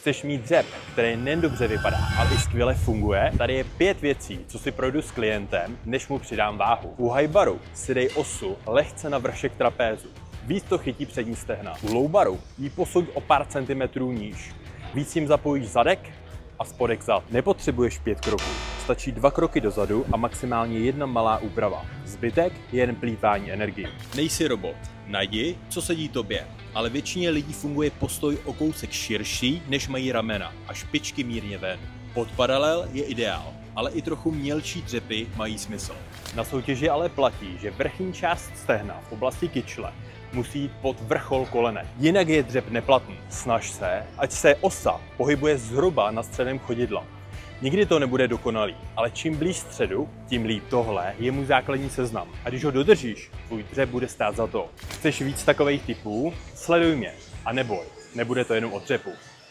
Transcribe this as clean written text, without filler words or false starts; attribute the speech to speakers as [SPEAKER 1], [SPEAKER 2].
[SPEAKER 1] Chceš mít dřep, který nejen dobře vypadá, ale i skvěle funguje? Tady je 5 věcí, co si projdu s klientem, než mu přidám váhu. U high baru si dej osu lehce na vršek trapézu. Víc to chytí přední stehna. U low baru ji posuň o pár centimetrů níž. Víc jim zapojíš zadek a spodek zad. Nepotřebuješ 5 kroků. Stačí 2 kroky dozadu a maximálně 1 malá úprava. Zbytek je jen plýtvání energie. Nejsi robot. Najdi, co sedí tobě. Ale většině lidí funguje postoj o kousek širší, než mají ramena a špičky mírně ven. Pod paralel je ideál, ale i trochu mělčí dřepy mají smysl. Na soutěži ale platí, že vrchní část stehna v oblasti kyčle musí jít pod vrchol kolene. Jinak je dřep neplatný. Snaž se, ať se osa pohybuje zhruba na středem chodidla. Nikdy to nebude dokonalý, ale čím blíž středu, tím líp. Tohle je můj základní seznam. A když ho dodržíš, tvůj dřep bude stát za to. Chceš víc takových typů? Sleduj mě a neboj, nebude to jenom o dřepu.